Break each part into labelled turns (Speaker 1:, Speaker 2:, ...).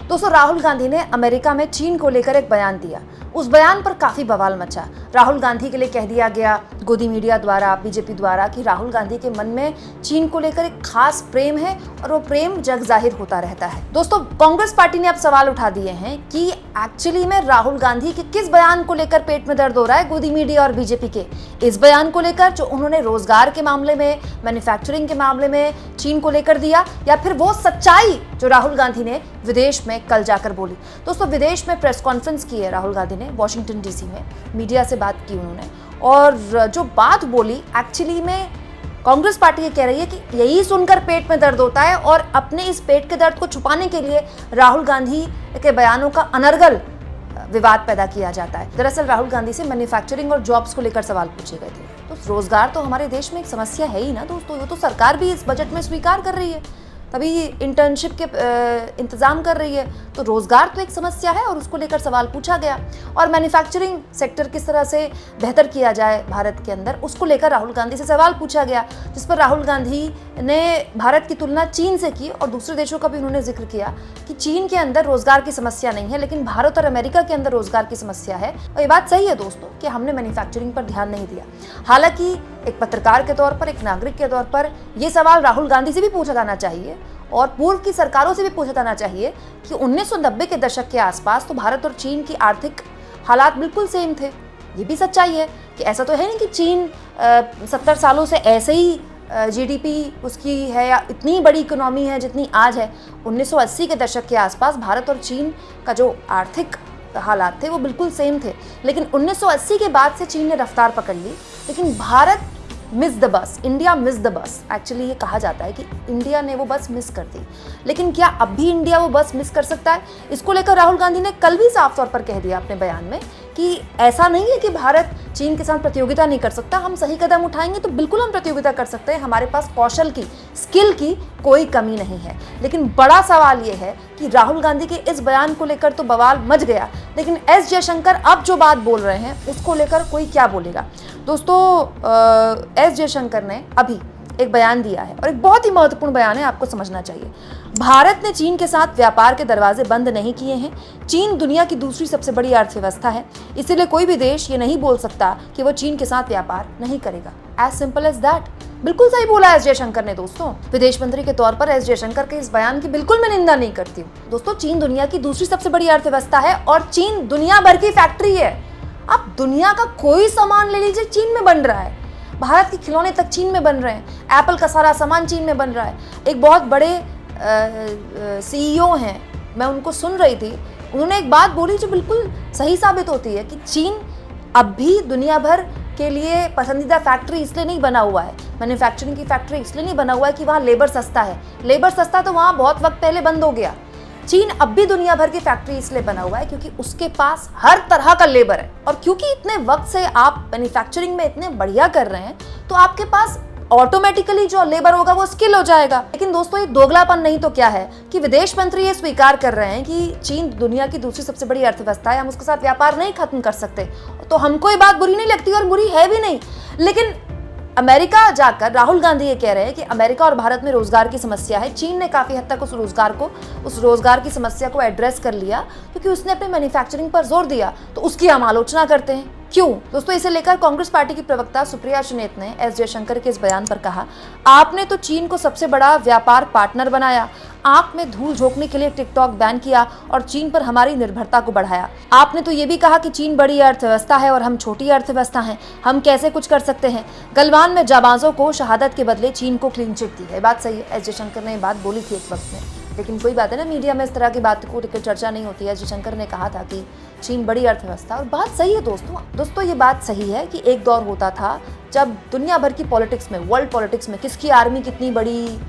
Speaker 1: दोस्तों, राहुल गांधी ने अमेरिका में चीन को लेकर एक बयान दिया। उस बयान पर काफी बवाल मचा। राहुल गांधी के लिए कह दिया गया गोदी मीडिया द्वारा, बीजेपी द्वारा, कि राहुल गांधी के मन में चीन को लेकर एक खास प्रेम है और वो प्रेम जग जाहिर होता रहता है। दोस्तों, कांग्रेस पार्टी ने अब सवाल उठा दिए हैं कि एक्चुअली में राहुल गांधी के किस बयान को लेकर पेट में दर्द हो रहा है, गोदी मीडिया और बीजेपी के इस बयान को लेकर जो उन्होंने रोजगार के मामले में, मैन्युफैक्चरिंग के मामले में चीन को लेकर दिया, या फिर वो सच्चाई जो राहुल गांधी ने विदेश में कल जाकर बोली। दोस्तों, विदेश में प्रेस कॉन्फ्रेंस की है राहुल गांधी ने, वॉशिंगटन डीसी में मीडिया से बात की उन्होंने, और जो बात बोली एक्चुअली में कांग्रेस पार्टी ये कह रही है कि यही सुनकर पेट में दर्द होता है और अपने इस पेट के दर्द को छुपाने के लिए राहुल गांधी के बयानों का अनर्गल विवाद पैदा किया जाता है। दरअसल राहुल गांधी से मैन्युफैक्चरिंग और जॉब्स को लेकर सवाल पूछे गए थे। तो रोजगार तो हमारे देश में एक समस्या है ही ना दोस्तों, ये तो सरकार भी इस बजट में स्वीकार कर रही है, तभी इंटर्नशिप के इंतजाम कर रही है। तो रोजगार तो एक समस्या है और उसको लेकर सवाल पूछा गया, और मैन्युफैक्चरिंग सेक्टर किस तरह से बेहतर किया जाए भारत के अंदर, उसको लेकर राहुल गांधी से सवाल पूछा गया, जिस पर राहुल गांधी ने भारत की तुलना चीन से की और दूसरे देशों का भी उन्होंने जिक्र किया कि चीन के अंदर रोजगार की समस्या नहीं है, लेकिन भारत और अमेरिका के अंदर रोजगार की समस्या है। और ये बात सही है दोस्तों कि हमने मैन्युफैक्चरिंग पर ध्यान नहीं दिया। हालांकि एक पत्रकार के तौर पर, एक नागरिक के तौर पर ये सवाल राहुल गांधी से भी पूछा जाना चाहिए और पूर्व की सरकारों से भी पूछा जाना चाहिए कि 1990 के दशक के आसपास तो भारत और चीन की आर्थिक हालात बिल्कुल सेम थे। ये भी सच्चाई है कि ऐसा तो है नहीं कि चीन 70 सालों से ऐसे ही जीडीपी उसकी है या इतनी बड़ी इकोनॉमी है जितनी आज है। 1980 के दशक के आसपास भारत और चीन का जो आर्थिक हालात थे वो बिल्कुल सेम थे, लेकिन 1980 के बाद से चीन ने रफ्तार पकड़ ली, लेकिन Bharat miss the bus, India miss the bus. Actually ये कहा जाता है कि इंडिया ने वो बस मिस कर दी, लेकिन क्या अब भी इंडिया वो बस मिस कर सकता है? इसको लेकर राहुल गांधी ने कल भी साफ तौर पर कह दिया अपने बयान में कि ऐसा नहीं है कि भारत चीन के साथ प्रतियोगिता नहीं कर सकता। हम सही कदम उठाएंगे तो बिल्कुल हम प्रतियोगिता कर सकते हैं, हमारे पास कौशल की, स्किल की कोई कमी नहीं है। लेकिन बड़ा सवाल ये है कि राहुल गांधी के इस बयान को लेकर तो बवाल मच गया, लेकिन एस जयशंकर अब जो बात बोल रहे हैं उसको लेकर कोई क्या बोलेगा? दोस्तों, एस जयशंकर ने अभी एक बयान दिया है और एक बहुत ही महत्वपूर्ण बयान है, आपको समझना चाहिए। भारत ने चीन के साथ व्यापार के दरवाजे बंद नहीं किए हैं। चीन दुनिया की दूसरी सबसे बड़ी अर्थव्यवस्था है, इसीलिए कोई भी देश ये नहीं बोल सकता कि वो चीन के साथ व्यापार नहीं करेगा। As simple as that. बिल्कुल सही बोला एस जयशंकर ने। दोस्तों, विदेश मंत्री के तौर पर एस जयशंकर के इस बयान की बिल्कुल मैं निंदा नहीं करती हूँ। दोस्तों, चीन दुनिया की दूसरी सबसे बड़ी अर्थव्यवस्था है और चीन दुनिया भर की फैक्ट्री है। आप दुनिया का कोई सामान ले लीजिए, चीन में बन रहा है। भारत के खिलौने तक चीन में बन रहे हैं, एप्पल का सारा सामान चीन में बन रहा है। एक बहुत बड़े सीईओ हैं, मैं उनको सुन रही थी, उन्होंने एक बात बोली जो बिल्कुल सही साबित होती है कि चीन अब भी दुनिया भर के लिए पसंदीदा फैक्ट्री इसलिए नहीं बना हुआ है, मैन्युफैक्चरिंग की फैक्ट्री इसलिए नहीं बना हुआ है कि वहाँ लेबर सस्ता है। लेबर सस्ता तो वहाँ बहुत वक्त पहले बंद हो गया। चीन अब भी दुनिया भर की फैक्ट्री इसलिए बना हुआ है क्योंकि उसके पास हर तरह का लेबर है, और क्योंकि इतने वक्त से आप मैन्युफैक्चरिंग में इतने बढ़िया कर रहे हैं तो आपके पास ऑटोमेटिकली जो लेबर होगा वो स्किल हो जाएगा। लेकिन दोस्तों, ये दोगलापन नहीं तो क्या है कि विदेश मंत्री ये स्वीकार कर रहे हैं कि चीन दुनिया की दूसरी सबसे बड़ी अर्थव्यवस्था है, हम उसके साथ व्यापार नहीं खत्म कर सकते। तो हमको ये बात बुरी नहीं लगती और बुरी है भी नहीं। लेकिन अमेरिका जाकर राहुल गांधी ये कह रहे हैं कि अमेरिका और भारत में रोजगार की समस्या है। चीन ने काफी हद तक उस रोजगार की समस्या को एड्रेस कर लिया क्योंकि उसने अपने मैन्युफैक्चरिंग पर जोर दिया, तो उसकी हम आलोचना करते हैं। क्यों? दोस्तों, इसे लेकर कांग्रेस पार्टी की प्रवक्ता सुप्रिया सुनेत ने एस जयशंकर के इस बयान पर कहा, आपने तो चीन को सबसे बड़ा व्यापार पार्टनर बनाया, आंख में धूल झोंकने के लिए टिकटॉक बैन किया और चीन पर हमारी निर्भरता को बढ़ाया। आपने तो ये भी कहा कि चीन बड़ी अर्थव्यवस्था है और हम छोटी अर्थव्यवस्था हैं, हम कैसे कुछ कर सकते हैं। गलवान में जाबाजों को शहादत के बदले चीन को क्लीन चिट दी है। बात सही है, एस जयशंकर ने बात बोली थी एक वक्त में, लेकिन कोई बात है ना, मीडिया में इस तरह की बात को लेकर चर्चा नहीं होती है। एस जयशंकर ने कहा था कि चीन बड़ी अर्थव्यवस्था, और बात सही है दोस्तों, ये बात सही है कि एक दौर होता था जब दुनिया भर की पॉलिटिक्स में, वर्ल्ड पॉलिटिक्स में किसकी आर्मी कितनी बड़ी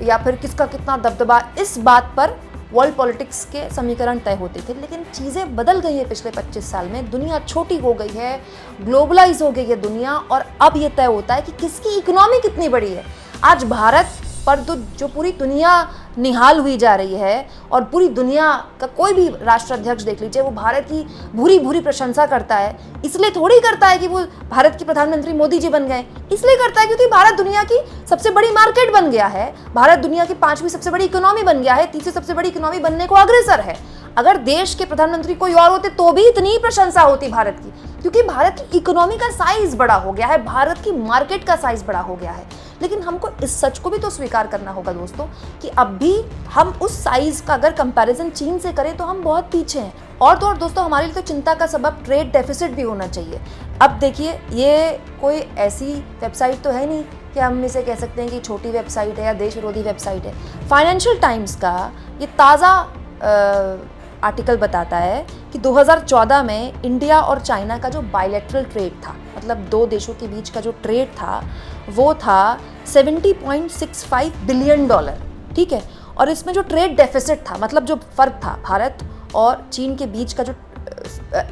Speaker 1: या फिर किसका कितना दबदबा, इस बात पर वर्ल्ड पॉलिटिक्स के समीकरण तय होते थे। लेकिन चीज़ें बदल गई हैं पिछले 25 साल में, दुनिया छोटी हो गई है, ग्लोबलाइज हो गई है दुनिया, और अब ये तय होता है कि किसकी इकोनॉमी कितनी बड़ी है। आज भारत पर जो पूरी दुनिया निहाल हुई जा रही है और पूरी दुनिया का कोई भी राष्ट्राध्यक्ष देख लीजिए, वो भारत की भूरी भूरी प्रशंसा करता है। इसलिए थोड़ी करता है कि वो भारत के प्रधानमंत्री मोदी जी बन गए, इसलिए करता है क्योंकि भारत दुनिया की सबसे बड़ी मार्केट बन गया है, भारत दुनिया की 5वीं सबसे बड़ी इकोनॉमी बन गया है, तीसरी सबसे बड़ी इकोनॉमी बनने को अग्रसर है। अगर देश के प्रधानमंत्री कोई और होते तो भी इतनी प्रशंसा होती भारत की, क्योंकि भारत की इकोनॉमी का साइज बड़ा हो गया है, भारत की मार्केट का साइज बड़ा हो गया है। लेकिन हमको इस सच को भी तो स्वीकार करना होगा दोस्तों कि अब भी हम उस साइज का अगर कंपैरिजन चीन से करें तो हम बहुत पीछे हैं। और तो और दोस्तों, हमारे लिए तो चिंता का सबब ट्रेड डेफिसिट भी होना चाहिए। अब देखिए, ये कोई ऐसी वेबसाइट तो है नहीं कि हम इसे कह सकते हैं कि छोटी वेबसाइट है या देश विरोधी वेबसाइट है। फाइनेंशियल टाइम्स का ये ताज़ा आर्टिकल बताता है कि 2014 में इंडिया और चाइना का जो बायलैटरल ट्रेड था, मतलब दो देशों के बीच का जो ट्रेड था, वो था $70.65 बिलियन, ठीक है। और इसमें जो ट्रेड डेफिसिट था, मतलब जो फ़र्क था भारत और चीन के बीच का, जो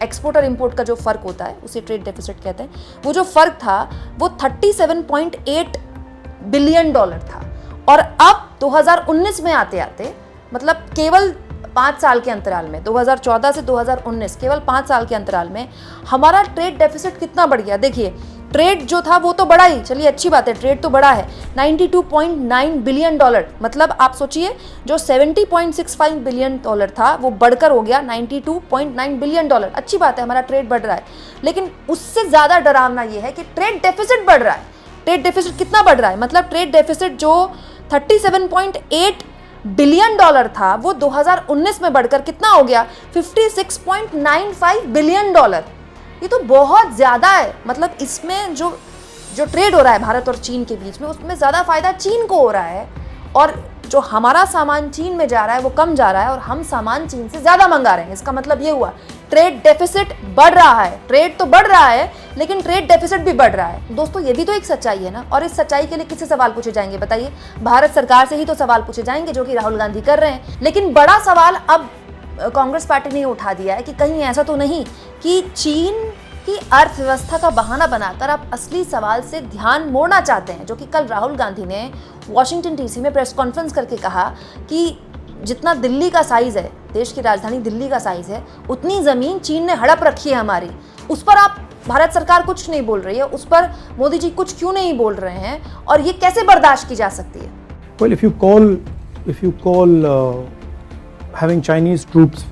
Speaker 1: एक्सपोर्ट और इंपोर्ट का जो फ़र्क होता है उसे ट्रेड डेफिसिट कहते हैं, वो जो फ़र्क था वो $37.8 बिलियन था। और अब 2019 में आते आते, मतलब केवल 5 साल के अंतराल में, 2014 से 2019, केवल 5 साल के अंतराल में हमारा ट्रेड डेफिसिट कितना बढ़ गया। देखिए, ट्रेड जो था वो तो बढ़ा ही, चलिए अच्छी बात है, ट्रेड तो बढ़ा है, $92.9 बिलियन। मतलब आप सोचिए, जो $70.65 बिलियन था वो बढ़कर हो गया $92.9 बिलियन। अच्छी बात है, हमारा ट्रेड बढ़ रहा है। लेकिन उससे ज़्यादा डरावना ये है कि ट्रेड डेफिसिट बढ़ रहा है। ट्रेड डेफिसिट कितना बढ़ रहा है, मतलब ट्रेड डेफिसिट जो $37.8 बिलियन था वो 2019 में बढ़कर कितना हो गया, $56.95 बिलियन। ये तो बहुत ज़्यादा है। मतलब इसमें जो ट्रेड हो रहा है भारत और चीन के बीच में, उसमें ज़्यादा फायदा चीन को हो रहा है, और जो हमारा सामान चीन में जा रहा है वो कम जा रहा है, और हम सामान चीन से ज़्यादा मंगा रहे हैं। इसका मतलब ये हुआ ट्रेड डेफिसिट बढ़ रहा है। ट्रेड तो बढ़ रहा है लेकिन ट्रेड डेफिसिट भी बढ़ रहा है। दोस्तों, ये भी तो एक सच्चाई है ना। और इस सच्चाई के लिए किससे सवाल पूछे जाएंगे बताइए? भारत सरकार से ही तो सवाल पूछे जाएंगे, जो कि राहुल गांधी कर रहे हैं। लेकिन बड़ा सवाल अब कांग्रेस पार्टी ने उठा दिया है कि कहीं ऐसा तो नहीं कि चीन की अर्थव्यवस्था का बहाना बनाकर आप असली सवाल से ध्यान मोड़ना चाहते हैं, जो कि कल राहुल गांधी ने वॉशिंगटन डीसी में प्रेस कॉन्फ्रेंस करके कहा कि जितना दिल्ली का साइज़ है, देश की राजधानी दिल्ली का साइज़ है, उतनी ज़मीन चीन ने हड़प रखी है हमारी। उस पर आप भारत सरकार कुछ नहीं बोल रही है, उस पर मोदी जी कुछ क्यों नहीं बोल रहे हैं, और ये कैसे बर्दाश्त की जा सकती है?
Speaker 2: Well, if you call having Chinese troops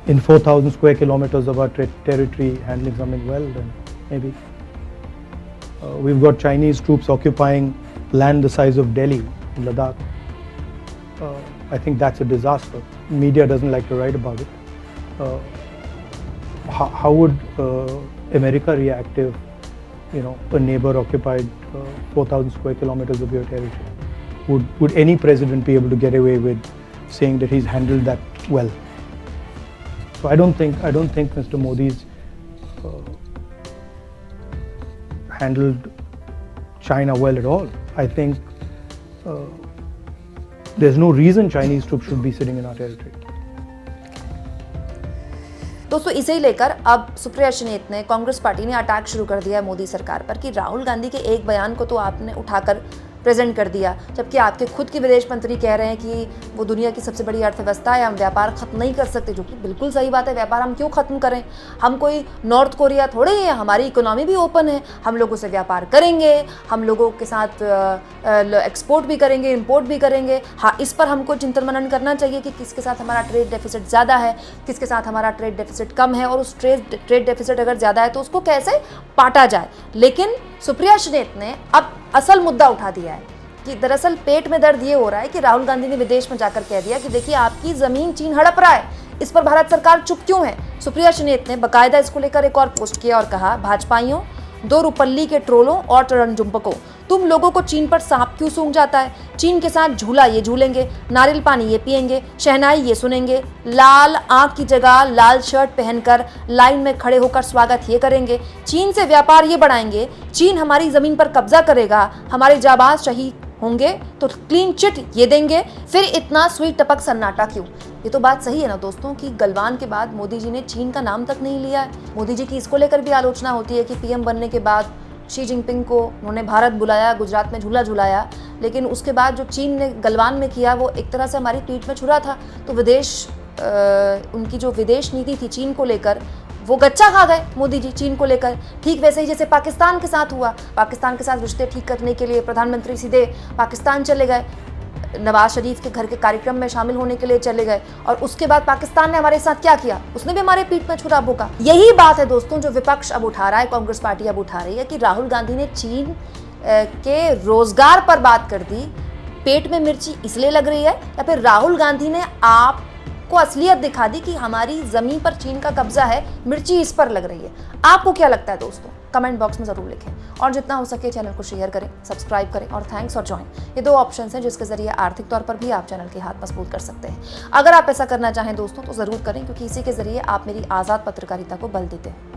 Speaker 2: in 4,000 square kilometers of our territory handling something well, then maybe. We've got Chinese troops occupying land the size of Delhi in Ladakh. I think that's a disaster. Media doesn't like to write about it. How would America react if, a neighbor occupied 4,000 square kilometers of your territory? Would any president be able to get away with saying that he's handled that well? So I don't think Mr. Modi's handled China well at all. I think there's no reason Chinese troops should be sitting in our territory.
Speaker 1: दोस्तों, इसे ही लेकर अब सुप्रिया श्रीनेत ने, Congress party ने attack शुरू कर दिया है मोदी सरकार पर कि राहुल गांधी के एक बयान को तो आपने उठाकर प्रेजेंट कर दिया, जबकि आपके खुद के विदेश मंत्री कह रहे हैं कि वो दुनिया की सबसे बड़ी अर्थव्यवस्था है, हम व्यापार खत्म नहीं कर सकते, जो कि बिल्कुल सही बात है। व्यापार हम क्यों खत्म करें? हम कोई नॉर्थ कोरिया थोड़े ही है, हमारी इकोनॉमी भी ओपन है, हम लोगों से व्यापार करेंगे, हम लोगों के साथ एक्सपोर्ट भी करेंगे, इंपोर्ट भी करेंगे। हाँ, इस पर हमको चिंतन मनन करना चाहिए कि किसके साथ हमारा ट्रेड डेफिसिट ज़्यादा है, किसके साथ हमारा ट्रेड डेफिसिट कम है, और उस ट्रेड डेफिसिट अगर ज़्यादा है तो उसको कैसे पाटा जाए। लेकिन सुप्रिया श्रीनेत ने अब असल मुद्दा उठा दिया है कि दरअसल पेट में दर्द ये हो रहा है कि राहुल गांधी ने विदेश में जाकर कह दिया कि देखिए, आपकी ज़मीन चीन हड़प रहा है, इस पर भारत सरकार चुप क्यों है। सुप्रिया श्रीनेत ने बाकायदा इसको लेकर एक और पोस्ट किया और कहा, भाजपाइयों, दो रुपल्ली के ट्रोलों और रणजुम्पकों, तुम लोगों को चीन पर सांप क्यों सूंघ जाता है? चीन के साथ झूला ये झूलेंगे, नारियल पानी ये पिएंगे, शहनाई ये सुनेंगे, लाल आंख की जगह लाल शर्ट पहनकर लाइन में खड़े होकर स्वागत ये करेंगे, चीन से व्यापार ये बढ़ाएंगे, चीन हमारी ज़मीन पर कब्जा करेगा, हमारे जाबाज शहीद होंगे तो क्लीन चिट ये देंगे, फिर इतना सुई टपक सन्नाटा क्यों? ये तो बात सही है ना दोस्तों कि गलवान के बाद मोदी जी ने चीन का नाम तक नहीं लिया है। मोदी जी की इसको लेकर भी आलोचना होती है कि पीएम बनने के बाद शी जिनपिंग को उन्होंने भारत बुलाया, गुजरात में झूला झुलाया, लेकिन उसके बाद जो चीन ने गलवान में किया वो एक तरह से हमारी ट्वीट में छुरा था। तो उनकी जो विदेश नीति थी चीन को लेकर, वो गच्चा खा गए मोदी जी चीन को लेकर। ठीक वैसे ही जैसे पाकिस्तान के साथ हुआ, पाकिस्तान के साथ रिश्ते ठीक करने के लिए प्रधानमंत्री सीधे पाकिस्तान चले गए, नवाज शरीफ के घर के कार्यक्रम में शामिल होने के लिए चले गए, और उसके बाद पाकिस्तान ने हमारे साथ क्या किया, उसने भी हमारे पीठ में छुरा भोंका। यही बात है दोस्तों जो विपक्ष अब उठा रहा है, कांग्रेस पार्टी अब उठा रही है कि राहुल गांधी ने चीन के रोजगार पर बात कर दी। पेट में मिर्ची इसलिए लग रही है, या फिर राहुल गांधी ने आपको असलियत दिखा दी कि हमारी जमीन पर चीन का कब्जा है, मिर्ची इस पर लग रही है। आपको क्या लगता है दोस्तों, कमेंट बॉक्स में जरूर लिखें, और जितना हो सके चैनल को शेयर करें, सब्सक्राइब करें, और थैंक्स और ज्वाइन, ये 2 ऑप्शन हैं जिसके जरिए आर्थिक तौर पर भी आप चैनल के हाथ मजबूत कर सकते हैं। अगर आप ऐसा करना चाहें दोस्तों तो जरूर करें, क्योंकि इसी के जरिए आप मेरी आज़ाद पत्रकारिता को बल देते हैं।